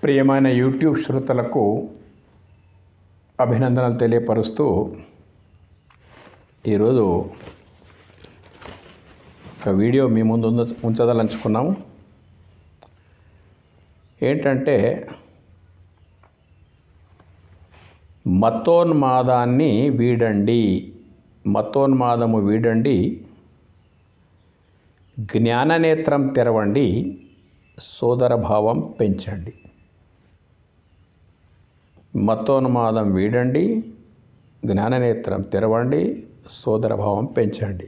ప్రియమైన యూట్యూబ్ శ్రోతలకు అభినందనలు తెలియపరుస్తూ ఈరోజు ఒక వీడియో మీ ముందు ఉంచదలంచుకున్నాము. ఏంటంటే మతోన్మాదాన్ని వీడండి, మతోన్మాదము వీడండి, జ్ఞాననేత్రం తెరవండి, సోదరభావం పెంచండి. మతోన్మాదం వీడండి, జ్ఞాననేత్రం తెరవండి, సోదరభావం పెంచండి.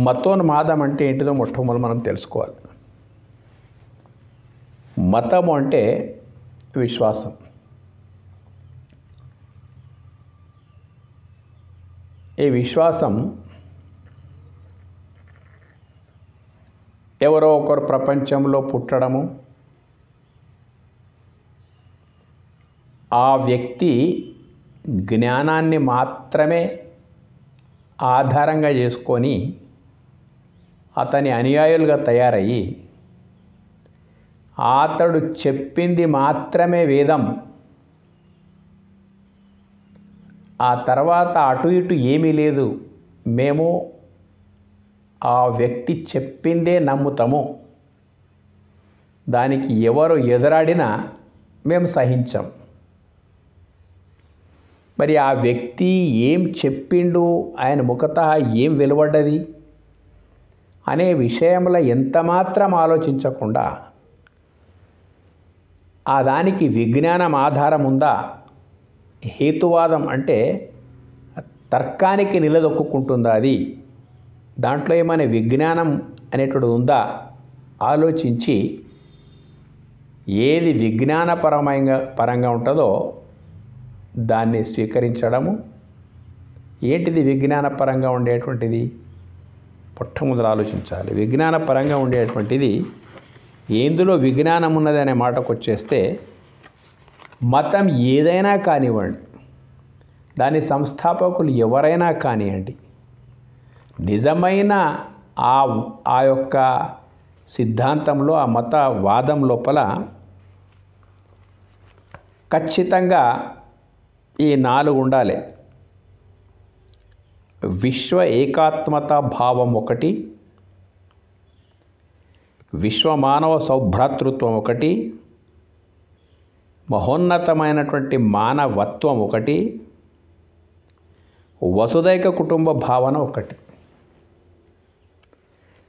మతోన్మాదం అంటే ఏంటిదో మొట్టమొదటి మనం తెలుసుకోవాలి. మతము అంటే విశ్వాసం. ఈ విశ్వాసం ఎవరో ఒకరు ప్రపంచంలో పుట్టడము, ఆ వ్యక్తి జ్ఞానాన్ని మాత్రమే ఆధారంగా చేసుకొని అతని అనుయాయులుగా తయారయ్యి అతడు చెప్పింది మాత్రమే వేదం, ఆ తర్వాత అటు ఇటు ఏమీ లేదు, మేము ఆ వ్యక్తి చెప్పిందే నమ్ముతాము, దానికి ఎవరు ఎదురాడినా మేము సహించాం. మరి ఆ వ్యక్తి ఏం చెప్పిండు, ఆయన ముఖతః ఏం వెలువడ్డది అనే విషయంలో ఎంతమాత్రం ఆలోచించకుండా ఆ దానికి విజ్ఞానం ఆధారం ఉందా, హేతువాదం అంటే తర్కానికి నిలదొక్కుంటుందా, అది దాంట్లో ఏమైనా విజ్ఞానం అనేటువంటిది ఉందా ఆలోచించి ఏది పరంగా ఉంటుందో దాన్ని స్వీకరించడము. ఏంటిది విజ్ఞానపరంగా ఉండేటువంటిది మొట్టమొదలు ఆలోచించాలి. విజ్ఞానపరంగా ఉండేటువంటిది ఎందులో విజ్ఞానం ఉన్నది అనే మాటకు వచ్చేస్తే, మతం ఏదైనా కానివ్వండి, దాని సంస్థాపకులు ఎవరైనా కానివ్వండి, నిజమైన ఆ యొక్క సిద్ధాంతంలో, ఆ మతవాదం లోపల ఖచ్చితంగా ఈ 4 ఉండాలి. విశ్వ ఏకాత్మత భావం ఒకటి, విశ్వమానవ సౌభ్రాతృత్వం ఒకటి, మహోన్నతమైనటువంటి మానవత్వం ఒకటి, వసుదైక కుటుంబ భావన ఒకటి.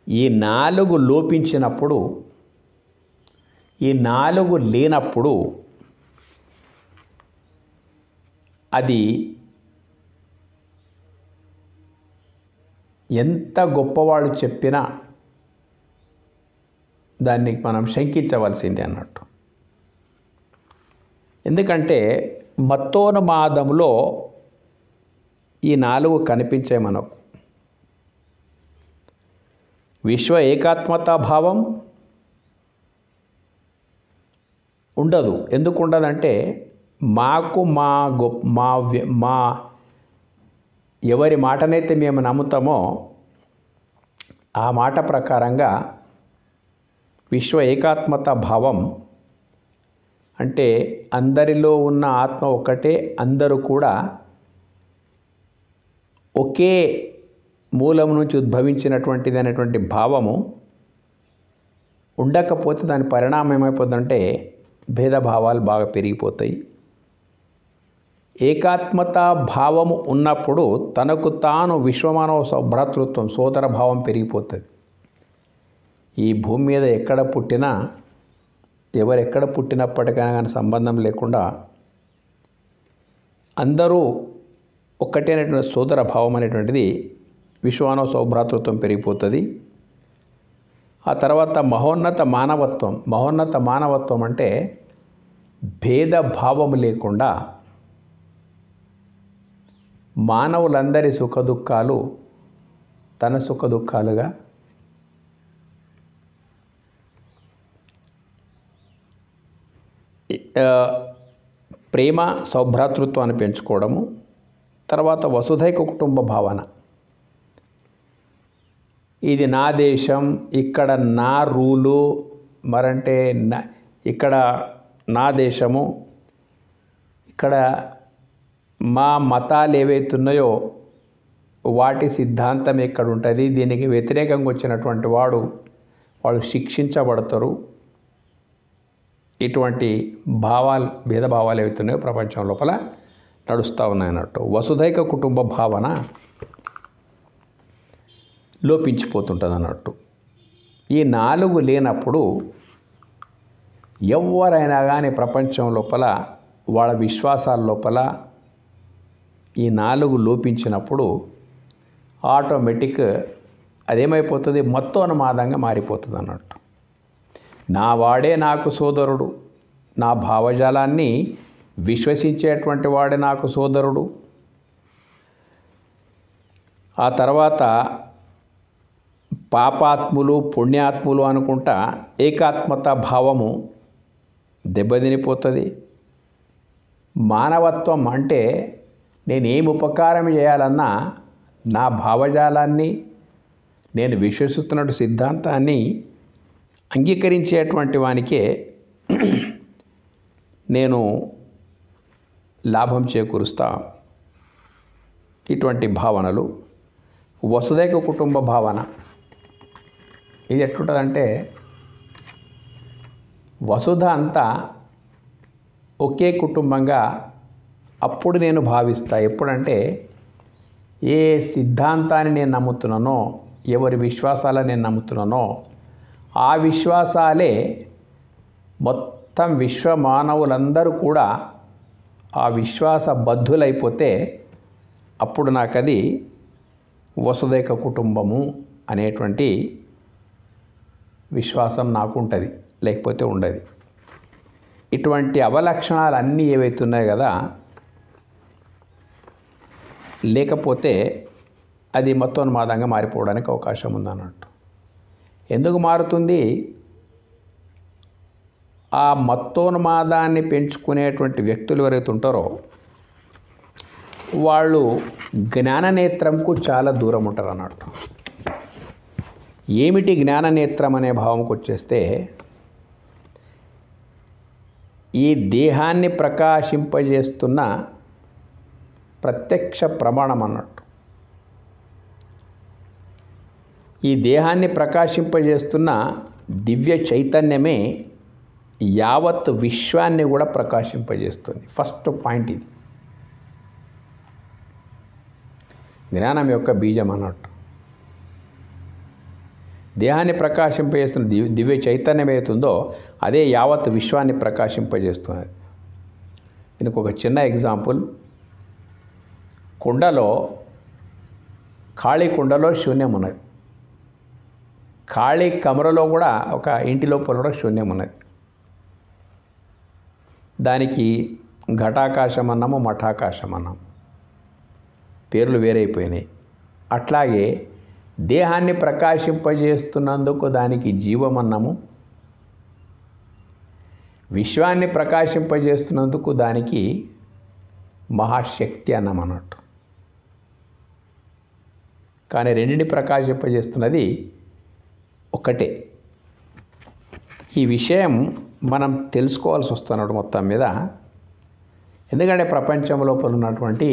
ఈ 4 లోపించినప్పుడు, ఈ 4 లేనప్పుడు అది ఎంత గొప్పవాళ్ళు చెప్పినా దాన్ని మనం శంకించవలసిందే అన్నట్టు. ఎందుకంటే మతోన్మాదంలో ఈ 4 కనిపించే మనకు. విశ్వ ఏకాత్మతా భావం ఉండదు. ఎందుకు ఉండదంటే మాకు మా ఎవరి మాటనైతే మేము నమ్ముతామో ఆ మాట ప్రకారంగా విశ్వ ఏకాత్మత భావం అంటే అందరిలో ఉన్న ఆత్మ ఒకటే, అందరూ కూడా ఒకే మూలం నుంచి ఉద్భవించినటువంటిది అనేటువంటి భావము ఉండకపోతే దాని పరిణామం ఏమైపోతుందంటే భేదభావాలు బాగా పెరిగిపోతాయి. ఏకాత్మత భావము ఉన్నప్పుడు తనకు తాను విశ్వమానవ సౌభ్రాతృత్వం, సోదర భావం పెరిగిపోతుంది. ఈ భూమి మీద ఎక్కడ పుట్టినా, ఎవరెక్కడ పుట్టినప్పటికైనా కానీ సంబంధం లేకుండా అందరూ ఒక్కటే అనేటువంటి సోదర భావం అనేటువంటిది, విశ్వమానవ సౌభ్రాతృత్వం పెరిగిపోతుంది. ఆ తర్వాత మహోన్నత మానవత్వం అంటే భేదభావం లేకుండా మానవులందరి సుఖదుఖాలు తన సుఖదుఖాలుగా, ప్రేమ సౌభ్రాతృత్వాన్ని పెంచుకోవడము. తర్వాత వసుధైక కుటుంబ భావన, ఇది నా దేశం, ఇక్కడ నా రూలు, మరంటే ఇక్కడ నా దేశము, ఇక్కడ మా మతాలు ఏవైతున్నాయో వాటి సిద్ధాంతం ఎక్కడ ఉంటుంది, దీనికి వ్యతిరేకంగా వచ్చినటువంటి వాళ్ళు శిక్షించబడతారు. ఇటువంటి భేదభావాలు ఏవైతున్నాయో ప్రపంచం లోపల నడుస్తూ ఉన్నాయన్నట్టు. వసుధైక కుటుంబ భావన లోపించిపోతుంటుంది అన్నట్టు. ఈ 4 లేనప్పుడు ఎవరైనా కానీ ప్రపంచం లోపల వాళ్ళ విశ్వాసాల లోపల ఈ 4 లోపించినప్పుడు ఆటోమేటిక్ అదేమైపోతుంది, మత్తోన్మాదంగా మారిపోతుంది అన్నట్టు. నా వాడే నాకు సోదరుడు, నా భావజాలాన్ని విశ్వసించేటువంటి వాడే నాకు సోదరుడు. ఆ తర్వాత పాపాత్ములు పుణ్యాత్ములు అనుకుంటా ఏకాత్మత భావము దెబ్బతినిపోతుంది. మానవత్వం అంటే నేనేం ఉపకారం చేయాలన్నా నా భావజాలాన్ని, నేను విశ్వసిస్తున్న సిద్ధాంతాన్ని అంగీకరించేటువంటి వానికే నేను లాభం చేకూరుస్తా. ఇటువంటి భావనలు వసుధైక కుటుంబ భావన. ఇది ఎట్లుంటుందంటే వసుధ అంతా ఒకే కుటుంబంగా అప్పుడు నేను భావిస్తా. ఎప్పుడంటే ఏ సిద్ధాంతాన్ని నేను నమ్ముతున్నానో, ఎవరి విశ్వాసాలను నేను నమ్ముతున్నానో ఆ విశ్వాసాలే మొత్తం విశ్వ మానవులందరూ కూడా ఆ విశ్వాస బద్ధులైపోతే అప్పుడు నాకు అది వసుధైక కుటుంబము అనేటువంటి విశ్వాసం నాకు ఉంటుంది, లేకపోతే ఉండదు. ఇటువంటి అవలక్షణాలు అన్నీ ఏవైతున్నాయి కదా, లేకపోతే అది మత్తోన్మాదంగా మారిపోవడానికి అవకాశం ఉందన్నట్టు. ఎందుకు మారుతుంది? ఆ మత్తోన్మాదాన్ని పెంచుకునేటువంటి వ్యక్తులు ఎవరైతే ఉంటారో వాళ్ళు జ్ఞాననేత్రంకు చాలా దూరం ఉంటారు అన్నట్టు. ఏమిటి జ్ఞాననేత్రం అనే భావంకి వచ్చేస్తే ఈ దేహాన్ని ప్రకాశింపజేస్తున్న ప్రత్యక్ష ప్రమాణం అన్నట్టు. ఈ దేహాన్ని ప్రకాశింపజేస్తున్న దివ్య చైతన్యమే యావత్ విశ్వాన్ని కూడా ప్రకాశింపజేస్తుంది. ఫస్ట్ పాయింట్ ఇది, జ్ఞానం యొక్క బీజం అన్నట్టు. దేహాన్ని ప్రకాశింపజేస్తున్న దివ్య చైతన్యం ఏతుందో అదే యావత్ విశ్వాన్ని ప్రకాశింపజేస్తున్నది. దీనికి ఒక చిన్న ఎగ్జాంపుల్. ఖాళీ కుండలో శూన్యం ఉన్నది, ఖాళీ కమరలో కూడా ఒక ఇంటి లోపల కూడా శూన్యం ఉన్నది. దానికి ఘటాకాశం అన్నాము, మఠాకాశం అన్నాము, పేర్లు వేరైపోయినాయి. అట్లాగే దేహాన్ని ప్రకాశింపజేస్తున్నందుకు దానికి జీవం అన్నాము, విశ్వాన్ని ప్రకాశింపజేస్తున్నందుకు దానికి మహాశక్తి అన్నాం అన్నట్టు. కానీ రెండింటిని ప్రకాశింపజేస్తున్నది ఒకటే. ఈ విషయం మనం తెలుసుకోవాల్సి వస్తున్నట్టు మొత్తం మీద. ఎందుకంటే ప్రపంచం లోపల ఉన్నటువంటి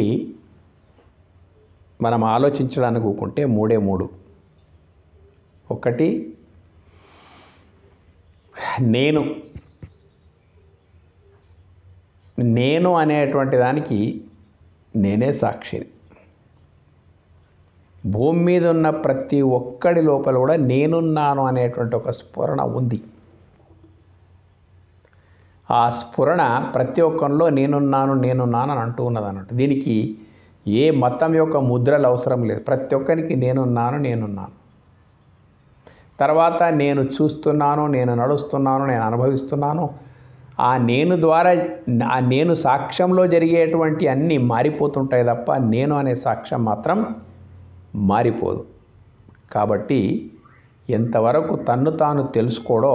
మనం ఆలోచించడానికి ఊకుంటే మూడు. ఒకటి నేను అనేటువంటి దానికి నేనే సాక్షిని. భూమి మీద ఉన్న ప్రతి ఒక్కడి లోపల కూడా నేనున్నాను అనేటువంటి ఒక స్ఫురణ ఉంది. ఆ స్ఫురణ ప్రతి ఒక్కరిలో నేనున్నాను అని అంటూ ఉన్నది అన్నట్టు. దీనికి ఏ మతం యొక్క ముద్రలు అవసరం లేదు. ప్రతి ఒక్కరికి నేనున్నాను. తర్వాత నేను చూస్తున్నాను, నేను నడుస్తున్నాను, నేను అనుభవిస్తున్నాను. ఆ నేను ద్వారా ఆ నేను సాక్ష్యంలో జరిగేటువంటి అన్నీ మారిపోతుంటాయి తప్ప నేను అనే సాక్ష్యం మాత్రం మారిపోదు. కాబట్టి ఎంతవరకు తన్ను తాను తెలుసుకోడో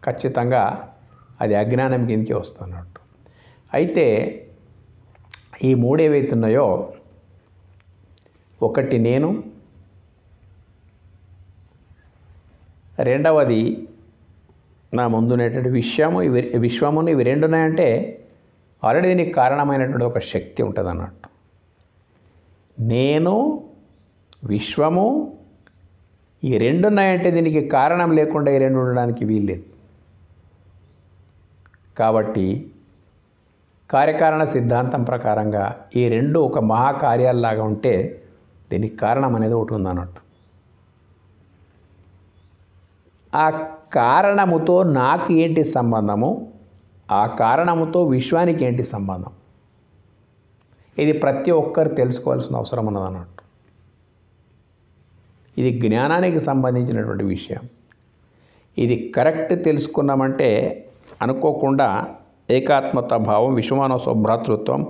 ఖచ్చితంగా అది అజ్ఞానం కిందకి వస్తున్నట్టు. అయితే ఈ మూడు ఏవైతున్నాయో, ఒకటి నేను, రెండవది నా ముందునేటువంటి విశ్వమును ఇవి రెండు ఉన్నాయంటే ఆల్రెడీ దీనికి కారణమైనటువంటి ఒక శక్తి ఉంటుంది అన్నట్టు. నేను, విశ్వము ఈ రెండు ఉన్నాయంటే దీనికి కారణం లేకుండా ఈ రెండు ఉండడానికి వీల్లేదు. కాబట్టి కార్యకారణ సిద్ధాంతం ప్రకారంగా ఈ రెండు ఒక మహాకార్యాల్లాగా ఉంటే దీనికి కారణం అనేది ఒకటి ఉందన్నట్టు. ఆ కారణముతో నాకు ఏంటి సంబంధము, ఆ కారణముతో విశ్వానికి ఏంటి సంబంధం, ఇది ప్రతి ఒక్కరు తెలుసుకోవాల్సిన అవసరం ఉన్నదన్నట్టు. ఇది జ్ఞానానికి సంబంధించినటువంటి విషయం. ఇది కరెక్ట్ తెలుసుకున్నామంటే అనుకోకుండా ఏకాత్మత భావం, విశ్వమానవ స్వభ్రాతృత్వం,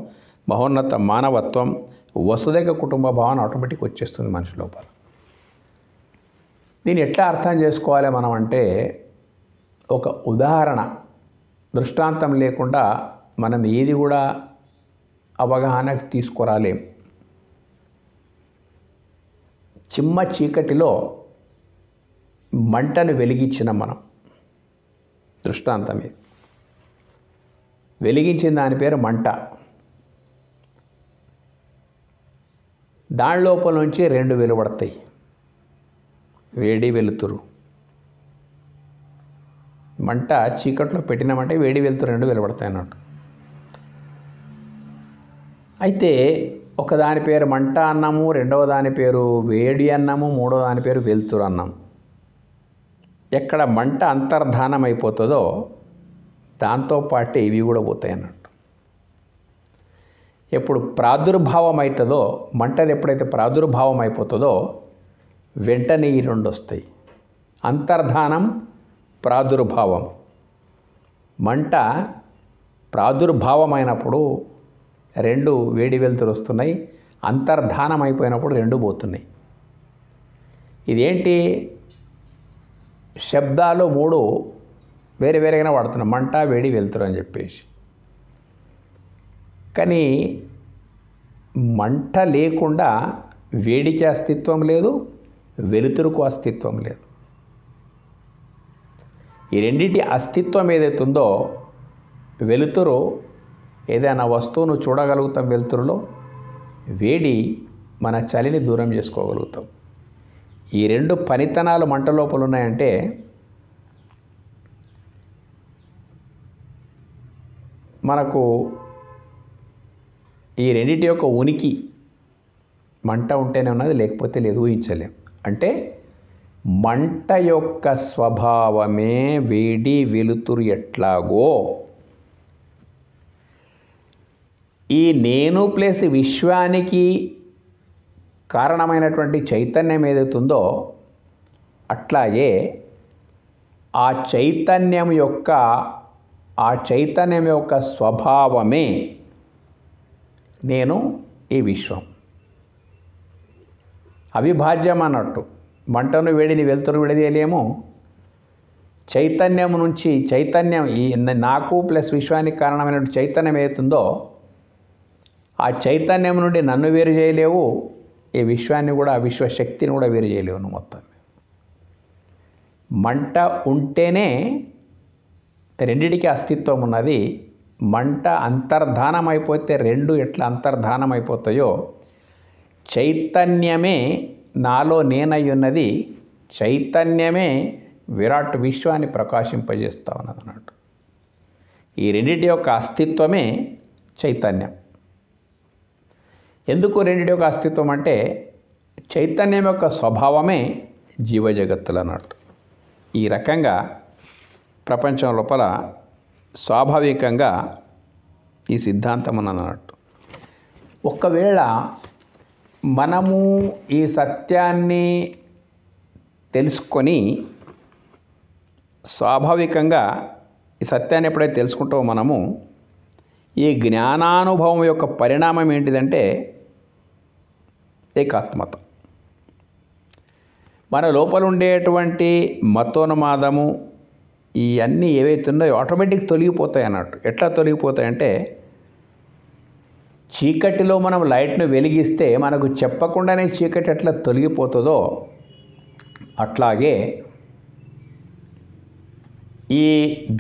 మహోన్నత మానవత్వం, వసుదైక కుటుంబ భావన ఆటోమేటిక్ వచ్చేస్తుంది మనిషి లోపల. దీన్ని ఎట్లా అర్థం చేసుకోవాలి మనం అంటే, ఒక ఉదాహరణ దృష్టాంతం లేకుండా మనం ఏది కూడా అవగాహనకు తీసుకురాలేం. చిమ్మ చీకటిలో మంటను వెలిగించినాం మనం, దృష్టాంతం ఇది. వెలిగించిన దాని పేరు మంట. దాని లోపల నుంచి రెండు వెలువడతాయి, వేడి వెలుతురు. మంట చీకట్లో పెట్టినామంటే వేడి వెలుతురు రెండు వెలువడతాయి అన్నట్టు. అయితే ఒకదాని పేరు మంట అన్నాము, రెండవ దాని పేరు వేడి అన్నాము, మూడవ దాని పేరు వెలుతురు అన్నాము. ఎక్కడ మంట అంతర్ధానం అయిపోతుందో దాంతోపాటు ఇవి కూడా పోతాయి అన్నట్టు. ఎప్పుడు ప్రాదుర్భావం అవుతుందో, మంటది ఎప్పుడైతే ప్రాదుర్భావం అయిపోతుందో వెంటనే ఈ రెండు వస్తాయి, అంతర్ధానం, ప్రాదుర్భావం. మంట ప్రాదుర్భావం అయినప్పుడు రెండు వేడి వెలుతురు వస్తున్నాయి, అంతర్ధానం అయిపోయినప్పుడు రెండు పోతున్నాయి. ఇదేంటి, శబ్దాలు మూడు వేరే వేరేగానే వాడుతున్నాం, మంట, వేడి, వెలుతురు అని చెప్పేసి. కానీ మంట లేకుండా వేడికి అస్తిత్వం లేదు, వెలుతురుకు అస్తిత్వం లేదు. ఈ రెండింటి అస్తిత్వం ఏదైతుందో, వెలుతురు ఏదైనా వస్తువును చూడగలుగుతాం వెలుతురులో, వేడి మన చలిని దూరం చేసుకోగలుగుతాం. ఈ రెండు పనితనాలు మంట లోపల ఉన్నాయంటే మనకు ఈ రెండింటి యొక్క ఉనికి మంట ఉంటేనే ఉన్నది, లేకపోతే లేదు, ఊహించలేం. అంటే మంట యొక్క స్వభావమే వేడి వెలుతురు ఎట్లాగో, ఈ నేను ప్లస్ విశ్వానికి కారణమైనటువంటి చైతన్యం ఏదైతుందో అట్లాగే ఆ చైతన్యం యొక్క స్వభావమే నేను, ఈ విశ్వం. అవిభాజ్యం అన్నట్టు. మంటను వేడిని వెలుతురు విడదీయలేము. చైతన్యం నుంచి చైతన్యం, ఈ నాకు ప్లస్ విశ్వానికి కారణమైన చైతన్యం ఏదైతుందో ఆ చైతన్యం నుండి నన్ను వేరు చేయలేవు, ఈ విశ్వాన్ని కూడా, విశ్వశక్తిని కూడా వేరు చేయలేవు నువ్వు మొత్తం. మంట ఉంటేనే రెండిటికి అస్తిత్వం ఉన్నది. మంట అంతర్ధానం అయిపోతే రెండు ఎట్లా అంతర్ధానం అయిపోతాయో, చైతన్యమే నాలో నేనై ఉన్నది, చైతన్యమే విరాట్ విశ్వాన్ని ప్రకాశింపజేస్తూ ఉన్నది అన్నట్టు. ఈ రెండింటి యొక్క అస్తిత్వమే చైతన్యం. ఎందుకు రెండింటి యొక్క అస్తిత్వం అంటే, చైతన్యం యొక్క స్వభావమే జీవజగత్తులు అన్నట్టు. ఈ రకంగా ప్రపంచం లోపల స్వాభావికంగా ఈ సిద్ధాంతం అన్నట్టు. ఒకవేళ మనము ఈ సత్యాన్ని తెలుసుకొని స్వాభావికంగా ఈ సత్యాన్ని ఎప్పుడైతే తెలుసుకుంటామో మనము, ఈ జ్ఞానానుభవం యొక్క పరిణామం ఏంటిదంటే ఏకాత్మత. మన లోపల ఉండేటువంటి మతోన్మాదము ఇవన్నీ ఏవైతున్నాయో ఆటోమేటిక్ తొలగిపోతాయి అన్నట్టు. ఎట్లా తొలగిపోతాయంటే, చీకటిలో మనం లైట్ను వెలిగిస్తే మనకు చెప్పకుండానే చీకటి ఎట్లా తొలగిపోతుందో అట్లాగే ఈ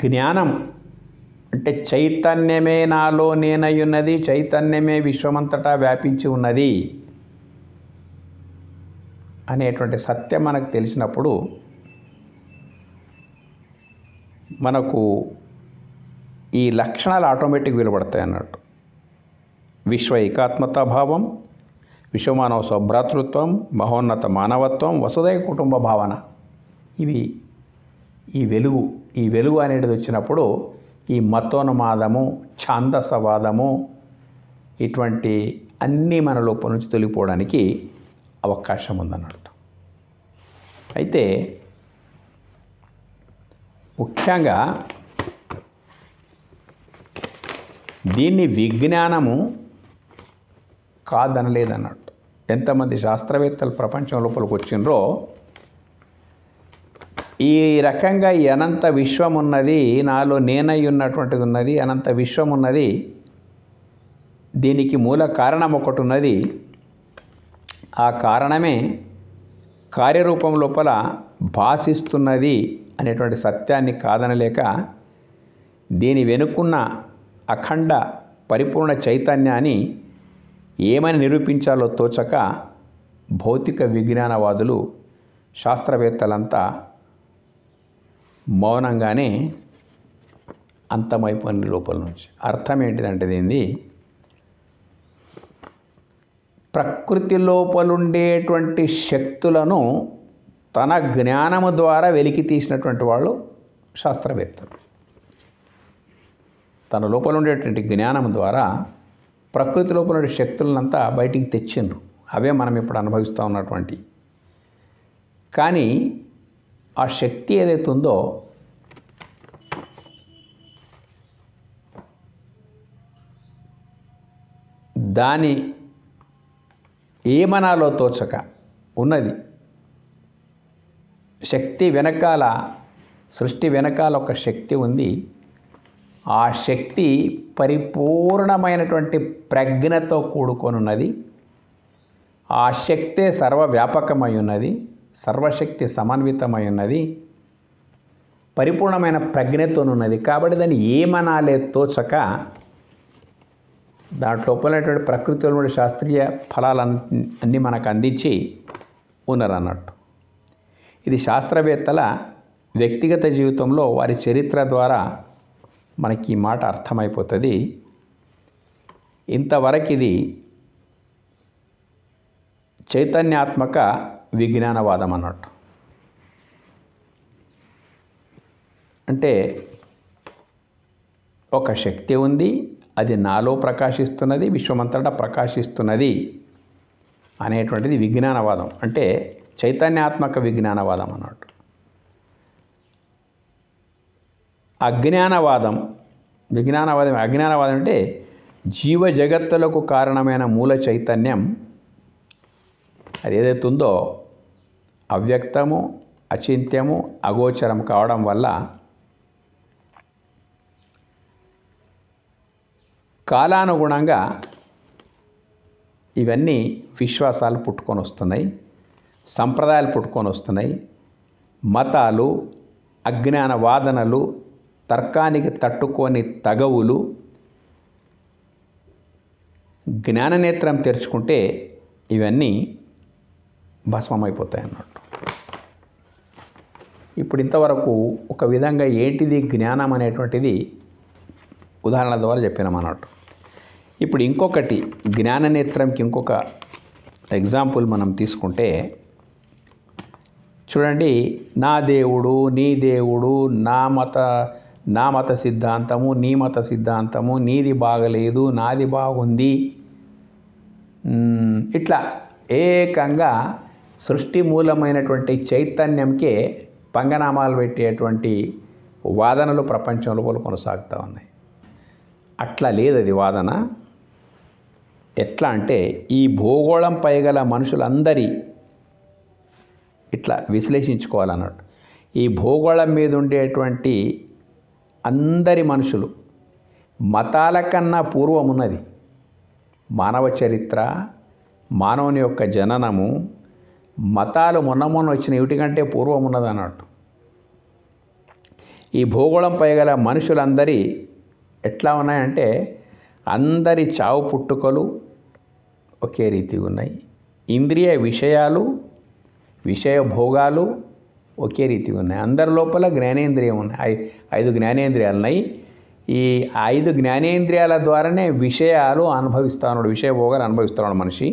జ్ఞానం అంటే చైతన్యమే నాలో నేనై ఉన్నది, చైతన్యమే విశ్వమంతటా వ్యాపించి ఉన్నది అనేటువంటి సత్యం మనకు తెలిసినప్పుడు మనకు ఈ లక్షణాలు ఆటోమేటిక్ వెలువడతాయి అన్నట్టు. విశ్వ ఏకాత్మతాభావం, విశ్వమానవ సౌభ్రాతృత్వం, మహోన్నత మానవత్వం, వసుదైక కుటుంబ భావన, ఇవి ఈ వెలుగు అనేది వచ్చినప్పుడు ఈ మతోన్మాదము, ఛాందసవాదము ఇటువంటి అన్నీ మన లోపల నుంచి తొలగిపోవడానికి అవకాశం ఉందన్నట్టు. అయితే ముఖ్యంగా దీన్ని విజ్ఞానము కాదనలేదన్నట్టు. ఎంతమంది శాస్త్రవేత్తలు ప్రపంచం లోపలికి వచ్చిండ్రో ఈ రకంగా ఈ అనంత విశ్వం ఉన్నది, నాలో నేనై ఉన్నటువంటిది ఉన్నది, అనంత విశ్వం ఉన్నది, దీనికి మూల కారణం ఒకటి ఉన్నది, ఆ కారణమే కార్యరూపం లోపల భాషిస్తున్నది అనేటువంటి సత్యాన్ని కాదనలేక దీని వెనుకున్న అఖండ పరిపూర్ణ చైతన్యాన్ని ఏమని నిరూపించాలో తోచక భౌతిక విజ్ఞానవాదులు, శాస్త్రవేత్తలంతా మౌనంగానే అంతమైపోయిన లోపల నుంచి. అర్థం ఏంటిదంటే దీన్ని ప్రకృతి లోపలుండేటువంటి శక్తులను తన జ్ఞానము ద్వారా వెలికి తీసినటువంటి వాళ్ళు శాస్త్రవేత్తలు. తన లోపల ఉండేటువంటి జ్ఞానం ద్వారా ప్రకృతి లోపల ఉండే శక్తులనంతా బయటికి తెచ్చిండ్రు. అవే మనం ఇప్పుడు అనుభవిస్తూ ఉన్నటువంటి. కానీ ఆ శక్తి ఏదైతే ఉందో దాని ఏమనాలో తోచక ఉన్నది. శక్తి వెనకాల, సృష్టి వెనకాల ఒక శక్తి ఉంది. ఆ శక్తి పరిపూర్ణమైనటువంటి ప్రజ్ఞతో కూడుకొని ఉన్నది. ఆ శక్తే సర్వవ్యాపకమై ఉన్నది, సర్వశక్తి సమన్వితమై ఉన్నది, పరిపూర్ణమైన ప్రజ్ఞతోనున్నది. కాబట్టి దాన్ని ఏమనాలే తోచక దాంట్లో ఉన్నటువంటి ప్రకృతిలో ఉండే శాస్త్రీయ ఫలాలన్నీ మనకు అందించి ఉన్నారన్నట్టు. ఇది శాస్త్రవేత్తల వ్యక్తిగత జీవితంలో వారి చరిత్ర ద్వారా మనకి ఈ మాట అర్థమైపోతుంది. ఇంతవరకు ఇది చైతన్యాత్మక విజ్ఞానవాదం అన్నట్టు. అంటే ఒక శక్తి ఉంది, అది నాలో ప్రకాశిస్తున్నది, విశ్వమంతటా ప్రకాశిస్తున్నది అనేటువంటిది విజ్ఞానవాదం. అంటే చైతన్యాత్మక విజ్ఞానవాదం అన్నట్టు. అజ్ఞానవాదం అంటే జీవ జగత్తులకు కారణమైన మూల చైతన్యం అది ఏదైతే ఉందో అవ్యక్తము, అచింత్యము, అగోచరం కావడం వల్ల కాలానుగుణంగా ఇవన్నీ విశ్వాసాలు పుట్టుకొని వస్తున్నాయి, సంప్రదాయాలు పుట్టుకొని వస్తున్నాయి, మతాలు, అజ్ఞాన వాదనలు, తర్కానికి తట్టుకొని తగవులు, జ్ఞాననేత్రం తెరుచుకుంటే ఇవన్నీ భస్మమైపోతాయి అన్నట్టు. ఇప్పుడు ఇంతవరకు ఒక విధంగా ఏంటిది జ్ఞానం అనేటువంటిది ఉదాహరణ ద్వారా చెప్పినాం అన్నట్టు. ఇప్పుడు ఇంకొకటి జ్ఞాననేత్రంకి ఇంకొక ఎగ్జాంపుల్ మనం తీసుకుంటే చూడండి, నా దేవుడు, నీ దేవుడు, నా మత సిద్ధాంతము, నీ మత సిద్ధాంతము, నీది బాగలేదు, నాది బాగుంది, ఇట్లా ఏకంగా సృష్టి మూలమైనటువంటి చైతన్యంకే పంగనామాలు పెట్టేటువంటి వాదనలు ప్రపంచంలో కొనసాగుతూ ఉన్నాయి. అట్లా లేదు అది వాదన. ఎట్లా అంటే ఈ భూగోళంపై గల మనుషులందరి ఇట్లా విశ్లేషించుకోవాలన్నట్టు. ఈ భూగోళం మీద ఉండేటువంటి అందరి మనుషులు మతాల కన్నా పూర్వం ఉన్నది. మానవ చరిత్ర, మానవుని యొక్క జననము, మతాలు మొన్న వచ్చిన వీటికంటే పూర్వం ఉన్నది అన్నట్టు. ఈ భూగోళంపై గల మనుషులందరి ఎట్లా ఉన్నాయంటే అందరి చావు పుట్టుకలు ఒకే రీతిగా ఉన్నాయి. ఇంద్రియ విషయాలు, విషయ భోగాలు ఒకే రీతిగా ఉన్నాయి. అందరి లోపల జ్ఞానేంద్రియం ఉన్నాయి. 5 జ్ఞానేంద్రియాలు ఉన్నాయి. ఈ 5 జ్ఞానేంద్రియాల ద్వారానే విషయాలు అనుభవిస్తున్నాడు, విషయ భోగాలు అనుభవిస్తున్నాడు మనిషి.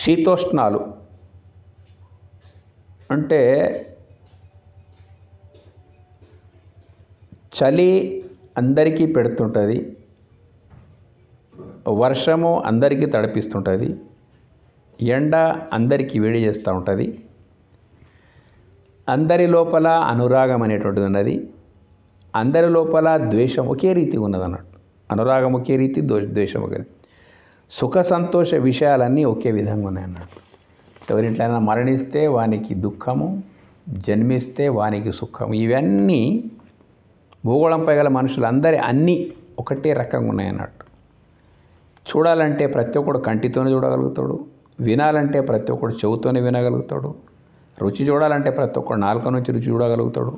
శీతోష్ణాలు అంటే చలి అందరికీ పెడుతుంటుంది, వర్షము అందరికీ తడిపిస్తుంటుంది, ఎండ అందరికీ వేడి చేస్తూ ఉంటుంది. అందరి లోపల అనురాగం అనేటువంటిది ఉన్నది. అందరి లోపల ద్వేషం ఒకే రీతి ఉన్నది అన్నట్టు. అనురాగం ఒకే రీతి, ద్వేషం ఒకే రీతి. సుఖ సంతోష విషయాలన్నీ ఒకే విధంగా ఉన్నాయి అన్నట్టు. ఎవరింట్లైనా మరణిస్తే వానికి దుఃఖము, జన్మిస్తే వానికి సుఖము. ఇవన్నీ భూగోళంపై గల మనుషులందరి అన్నీ ఒకటే రకంగా ఉన్నాయన్నట్టు. చూడాలంటే ప్రతి ఒక్కడు కంటితోనే చూడగలుగుతాడు, వినాలంటే ప్రతి ఒక్కడు చెవుతోనే వినగలుగుతాడు, రుచి చూడాలంటే ప్రతి ఒక్కడు నాలుక నుంచి రుచి చూడగలుగుతాడు.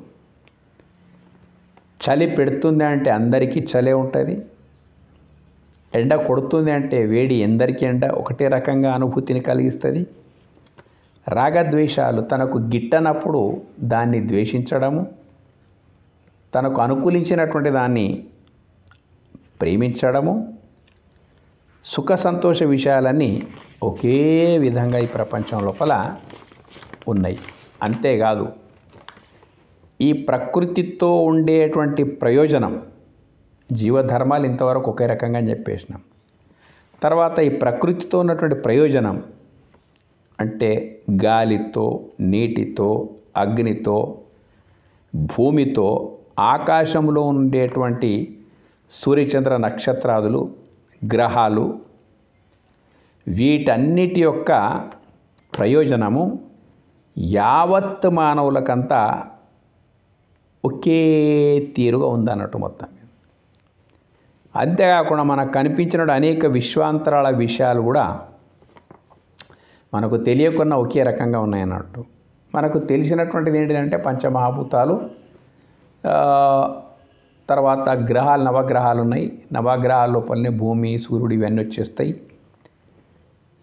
చలి పెడుతుంది అంటే అందరికీ చలే ఉంటుంది. ఎండ కొడుతుంది అంటే వేడి ఎందరికీ ఎండ ఒకటే రకంగా అనుభూతిని కలిగిస్తుంది. రాగద్వేషాలు తనకు గిట్టనప్పుడు దాన్ని ద్వేషించడము, తనకు అనుకూలించినటువంటి దాన్ని ప్రేమించడము, సుఖ సంతోష విషయాలన్నీ ఒకే విధంగా ఈ ప్రపంచం లోపల ఉన్నాయి. అంతేకాదు ఈ ప్రకృతితో ఉండేటువంటి ప్రయోజనం, జీవధర్మాలు ఇంతవరకు ఒకే రకంగా చెప్పేసినాం. తర్వాత ఈ ప్రకృతితో ఉన్నటువంటి ప్రయోజనం అంటే గాలితో, నీటితో, అగ్నితో, భూమితో, ఆకాశంలో ఉండేటువంటి సూర్యచంద్ర నక్షత్రాదులు, గ్రహాలు, వీటన్నిటి యొక్క ప్రయోజనము యావత్ మానవులకంతా ఒకే తీరుగా ఉందన్నట్టు మొత్తం. అంతేకాకుండా మనకు కనిపించిన అనేక విశ్వాంతరాల విషయాలు కూడా మనకు తెలియకున్న ఒకే రకంగా ఉన్నాయన్నట్టు. మనకు తెలిసినటువంటిది ఏంటిదంటే పంచమహాభూతాలు, తర్వాత గ్రహాలు, నవగ్రహాలు ఉన్నాయి. నవగ్రహాల లోపలనే భూమి, సూర్యుడు ఇవన్నీ వచ్చేస్తాయి.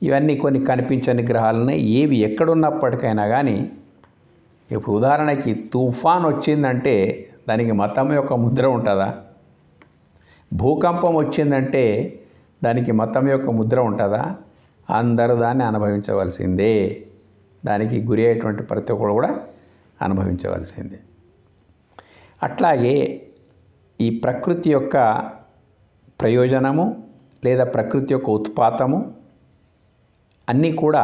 ఇవన్నీ కొన్ని కనిపించని గ్రహాలు ఉన్నాయి. ఏవి ఎక్కడున్నప్పటికైనా కానీ ఇప్పుడు ఉదాహరణకి తుఫాన్ వచ్చిందంటే దానికి మతం యొక్క ముద్ర ఉంటుందా? భూకంపం వచ్చిందంటే దానికి మతం యొక్క ముద్ర ఉంటుందా? అందరూ దాన్ని అనుభవించవలసిందే. దానికి గురి అయ్యేటువంటి ప్రతి ఒక్కరు కూడా అనుభవించవలసిందే. అట్లాగే ఈ ప్రకృతి యొక్క ప్రయోజనము లేదా ప్రకృతి యొక్క ఉత్పాతము అన్నీ కూడా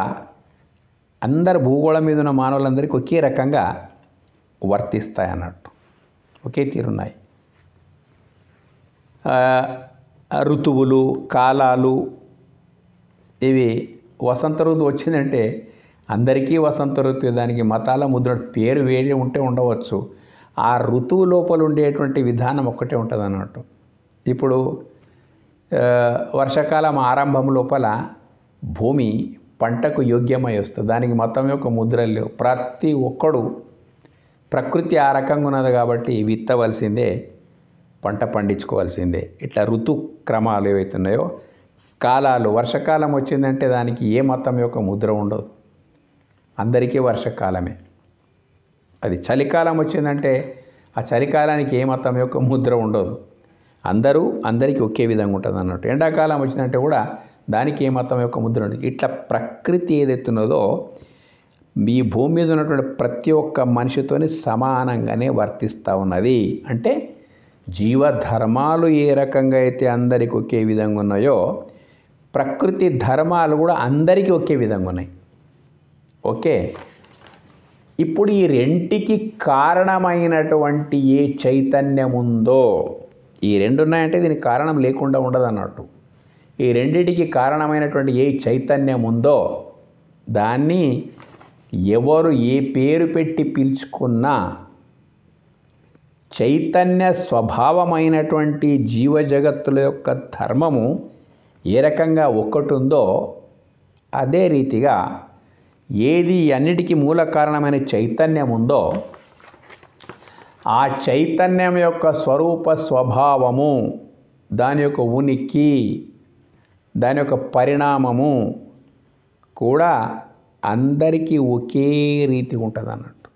అందరు భూగోళం మీద ఉన్న మానవులందరికీ ఒకే రకంగా వర్తిస్తాయి అన్నట్టు, ఒకే తీరున్నాయి. ఋతువులు, కాలాలు, ఇవి వసంత ఋతువు వచ్చిందంటే అందరికీ వసంత ఋతువు, దానికి మతాల ముద్ర పేరు వేరే ఉంటే ఉండవచ్చు, ఆ ఋతువు లోపల ఉండేటువంటి విధానం ఒక్కటే ఉంటుంది అన్నట్టు. ఇప్పుడు వర్షాకాలం ఆరంభం లోపల భూమి పంటకు యోగ్యమై వస్తుంది, దానికి మతం యొక్క ముద్రలు లేవు. ప్రతి ఒక్కడు ప్రకృతి ఆ రకంగా ఉన్నది కాబట్టి విత్తవలసిందే, పంట పండించుకోవాల్సిందే. ఇట్లా ఋతుక్రమాలు ఏవైతే ఉన్నాయో, కాలాలు, వర్షాకాలం వచ్చిందంటే దానికి ఏ మతం యొక్క ముద్ర ఉండదు, అందరికీ వర్షాకాలమే. అది చలికాలం వచ్చిందంటే ఆ చలికాలానికి ఏ మతం యొక్క ముద్ర ఉండదు, అందరికీ ఒకే విధంగా ఉంటుంది అన్నట్టు. ఎండాకాలం వచ్చిందంటే కూడా దానికి ఏ మతం యొక్క ముద్ర ఉండదు. ఇట్లా ప్రకృతి ఏదైతున్నదో ఈ భూమి మీద ఉన్నటువంటి ప్రతి ఒక్క మనిషితోని సమానంగానే వర్తిస్తూ ఉన్నది. అంటే జీవధర్మాలు ఏ రకంగా అయితే అందరికీ ఒకే విధంగా ఉన్నాయో, ప్రకృతి ధర్మాలు కూడా అందరికీ ఒకే విధంగా ఉన్నాయి. ఓకే, ఇప్పుడు ఈ రెంటికి కారణమైనటువంటి ఏ చైతన్యం ఉందో, ఈ రెండు ఉన్నాయంటే దీనికి కారణం లేకుండా ఉండదు అన్నట్టు. ఈ రెండిటికి కారణమైనటువంటి ఏ చైతన్యం ఉందో దాన్ని ఎవరు ఏ పేరు పెట్టి పిలుచుకున్నా చైతన్య స్వభావమైనటువంటి జీవజగత్తుల యొక్క ధర్మము ఏ రకంగా ఒక్కటి ఉందో అదే రీతిగా ఏది అన్నిటికీ మూల కారణమైన చైతన్యం ఉందో ఆ చైతన్యం యొక్క స్వరూప స్వభావము, దాని యొక్క ఉనికి, దాని యొక్క పరిణామము కూడా అందరికీ ఒకే రీతి ఉంటుంది అన్నట్టు.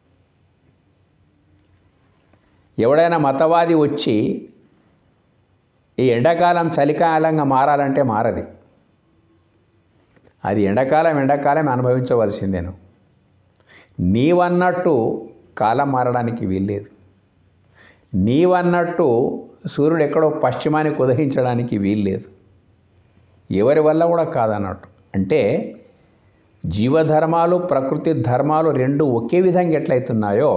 ఎవడైనా మతవాది వచ్చి ఈ ఎండాకాలం చలికాలంగా మారాలంటే మారది. అది ఎండాకాలం అనుభవించవలసిందేను. నీవన్నట్టు కాలం మారడానికి వీల్లేదు. నీవన్నట్టు సూర్యుడు ఎక్కడో పశ్చిమానికి ఉదయించడానికి వీల్లేదు. ఎవరి వల్ల కూడా కాదన్నట్టు. అంటే జీవధర్మాలు ప్రకృతి ధర్మాలు రెండు ఒకే విధంగా ఎట్లయితున్నాయో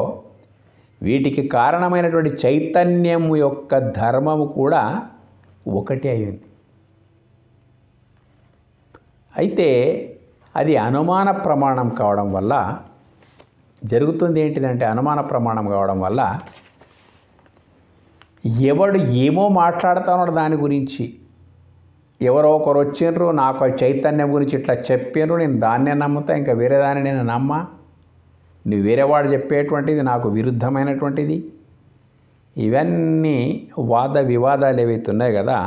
వీటికి కారణమైనటువంటి చైతన్యం యొక్క ధర్మము కూడా ఒకటే అయింది. అయితే అది అనుమాన ప్రమాణం కావడం వల్ల జరుగుతుంది ఏంటిదంటే, అనుమాన ప్రమాణం కావడం వల్ల ఎవడు ఏమో మాట్లాడుతున్నాడు దాని గురించి, ఎవరో ఒకరు వచ్చిండ్రు నాకు చైతన్యం గురించి ఇట్లా చెప్పినరు, నేను దాన్నే నమ్ముతా, ఇంకా వేరే దాన్ని నేను నమ్మా, నువ్వు వేరేవాడు చెప్పేటువంటిది నాకు విరుద్ధమైనటువంటిది, ఇవన్నీ వాద వివాదాలు ఏవైతున్నాయి కదా.